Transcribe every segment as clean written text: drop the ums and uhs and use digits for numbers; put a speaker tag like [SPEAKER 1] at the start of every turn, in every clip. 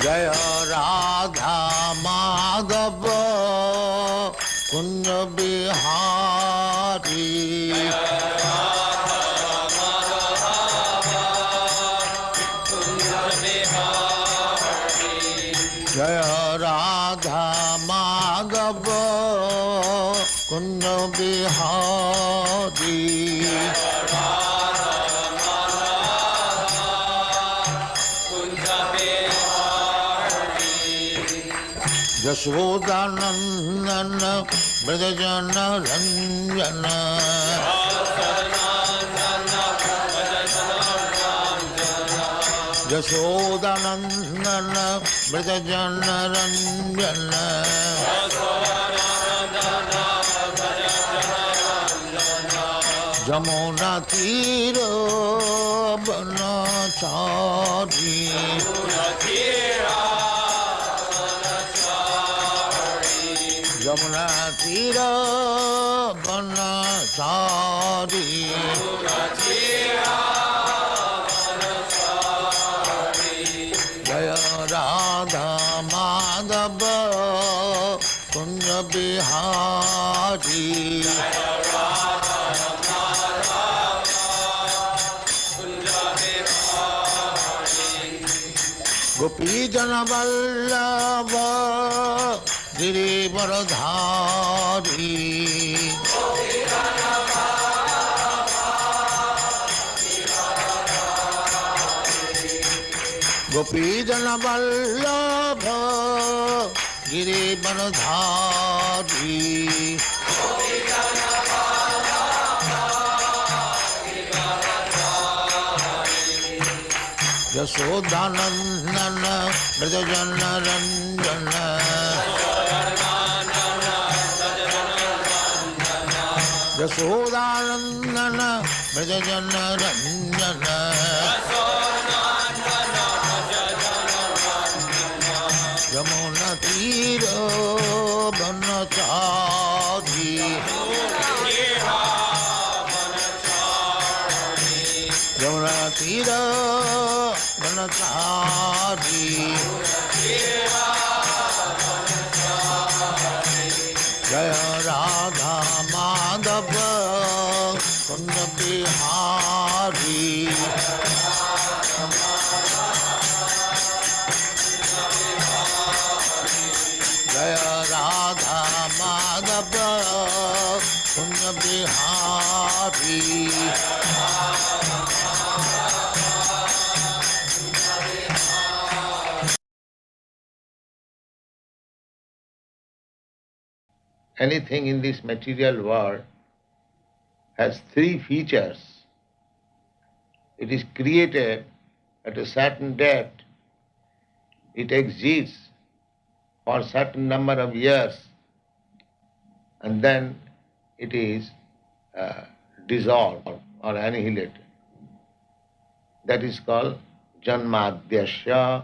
[SPEAKER 1] Jaya Radha Madhava Kunja Bihari Jaya Radha Madhava Kunja Bihari Yashodanandana Brajajana Ranjana Yashodanandana Brajajana Ranjana Jamuna Tira Banachari Jamuna Tira Banachari Jaya Radha Madhava Kunja Bihari Gopi Jana Vallabha Girivaradhari Gopi Jana Vallabha Girivaradhari Yashodanandana Brajajana Ranjana Yashodanandana Brajajana Ranjana Yamuna Tira Banachari Yamuna Tira Banachari Jaya Radha Madhava Kunja Bihari Jaya Radha Madhava Kunja Bihari Anything in this material world has three features. It is created at a certain date. It exists for a certain number of years, and then it is dissolved or annihilated. That is called Janmadhyasya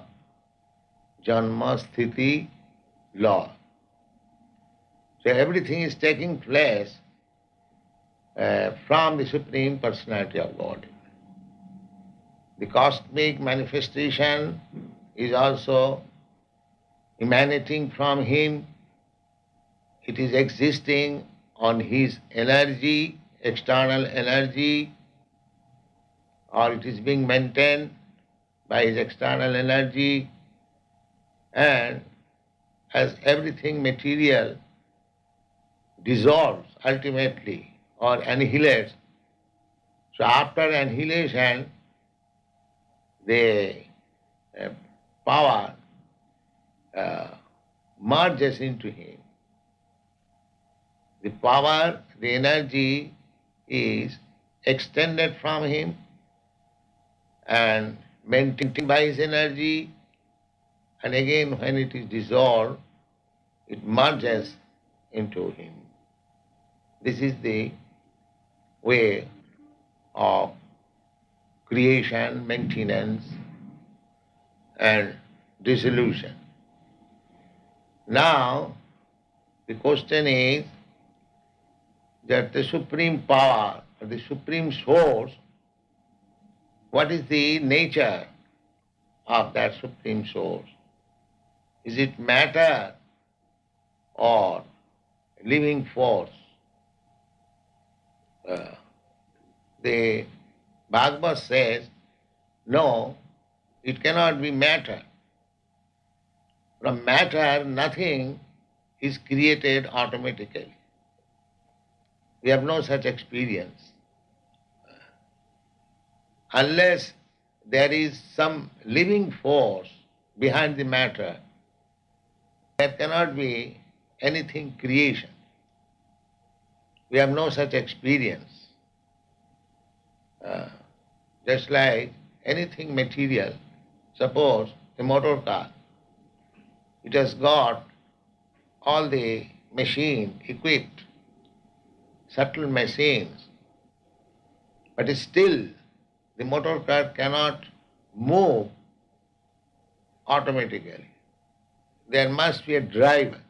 [SPEAKER 1] Janma Sthiti law. So everything is taking place from the Supreme Personality of Godhead. The cosmic manifestation is also emanating from Him. It is existing on His energy, external energy, or it is being maintained by His external energy. And as everything material dissolves ultimately or annihilates, so after annihilation, the power merges into Him. The power, the energy is extended from Him and maintained by His energy, and again when it is dissolved, it merges into Him. This is the way of creation, maintenance, and dissolution. Now, the question is that the supreme power, or the supreme source, what is the nature of that supreme source? Is it matter or living force? The Bhagavad says, no, it cannot be matter. From matter, nothing is created automatically. We have no such experience. Unless there is some living force behind the matter, there cannot be anything creation. We have no such experience. Just like anything material, suppose a motor car, it has got all the machine equipped, subtle machines, but still the motor car cannot move automatically. There must be a driver.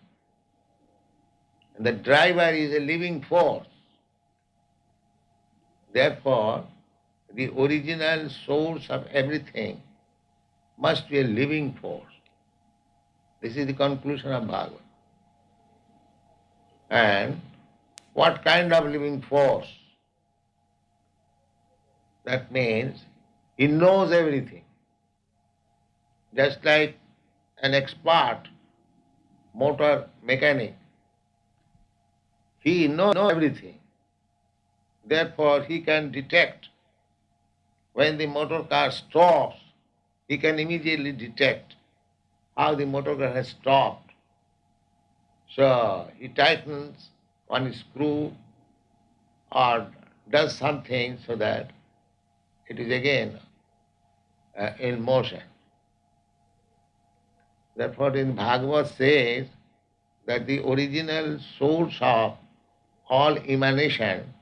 [SPEAKER 1] And the driver is a living force. Therefore, the original source of everything must be a living force. This is the conclusion of Bhagavad. And what kind of living force? That means he knows everything. Just like an expert motor mechanic, he knows everything. Therefore, he can detect when the motor car stops, he can immediately detect how the motor car has stopped. So he tightens one screw or does something so that it is again in motion. Therefore, in Bhagavad says that the original source of all emanation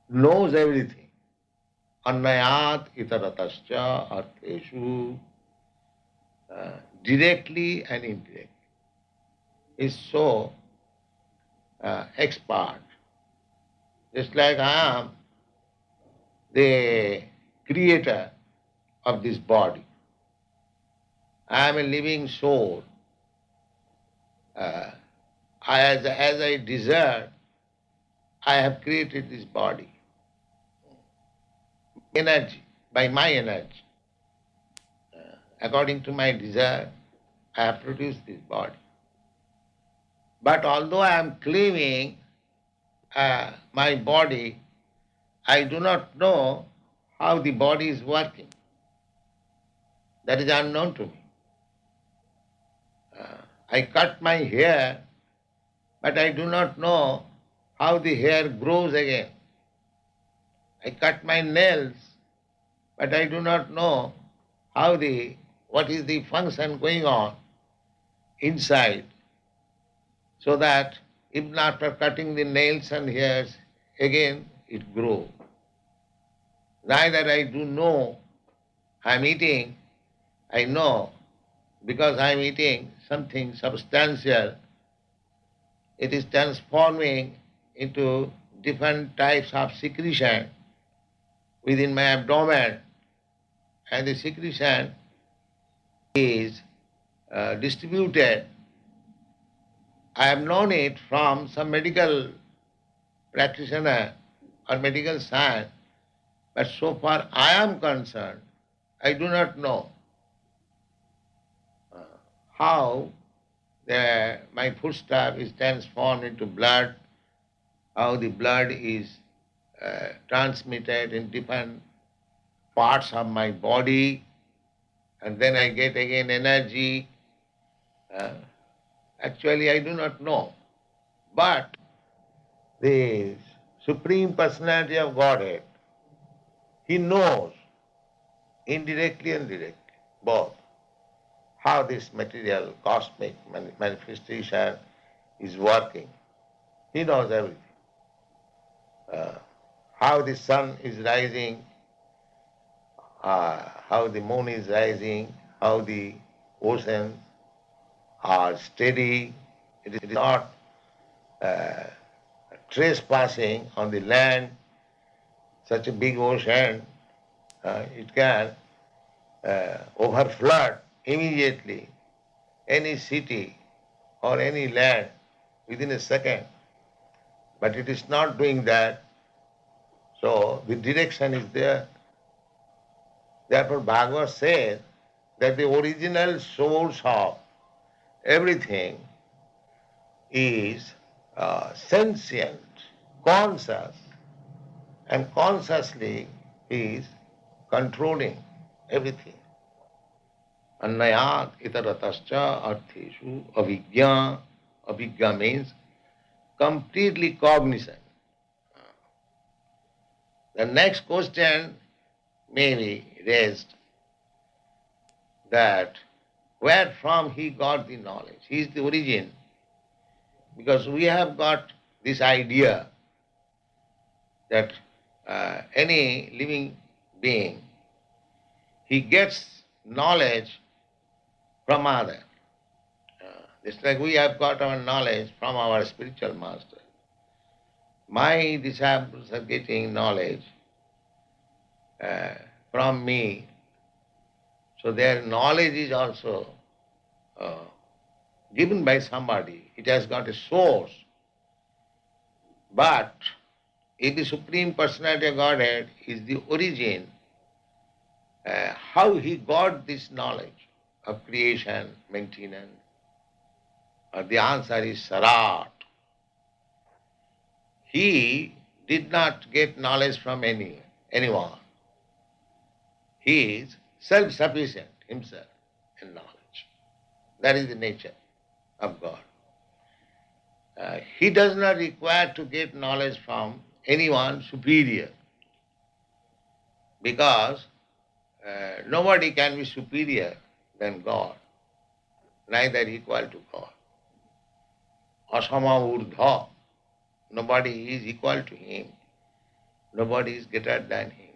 [SPEAKER 1] knows everything. Annayat itaratascha artheshu, directly and indirectly, is so expert. Just like I am the creator of this body. I am a living soul. As I desire, I have created this body. Energy, by my energy. According to my desire, I have produced this body. But although I am claiming my body, I do not know how the body is working. That is unknown to me. I cut my hair, but I do not know how the hair grows again. I cut my nails, but I do not know what is the function going on inside, so that even after cutting the nails and hairs, again it grows. Neither I do know I am eating, I know because I am eating something substantial, it is transforming into different types of secretion within my abdomen, and the secretion is distributed. I have known it from some medical practitioner or medical science, but so far I am concerned, I do not know how my foodstuff is transformed into blood, how the blood is transmitted in different parts of my body, and then I get again energy. Actually, I do not know. But the Supreme Personality of Godhead, He knows indirectly and directly both how this material cosmic manifestation is working. He knows everything. How the sun is rising, how the moon is rising, how the oceans are steady. It is not trespassing on the land. Such a big ocean, it can overflood immediately any city or any land within a second. But it is not doing that, so the direction is there. Therefore Bhagavad says that the original source of everything is sentient, conscious, and consciously is controlling everything. Annayat itaratascha artheshu avijñā. Avijñā means completely cognizant. The next question may be raised that where from he got the knowledge? He is the origin. Because we have got this idea that any living being, he gets knowledge from other. It's like we have got our knowledge from our spiritual master. My disciples are getting knowledge from me, so their knowledge is also given by somebody. It has got a source. But if the Supreme Personality of Godhead is the origin, how he got this knowledge of creation, maintenance? The answer is Sarat. He did not get knowledge from anyone. He is self-sufficient himself in knowledge. That is the nature of God. He does not require to get knowledge from anyone superior, because nobody can be superior than God, neither equal to God. Asama urdha. Nobody is equal to him. Nobody is greater than him.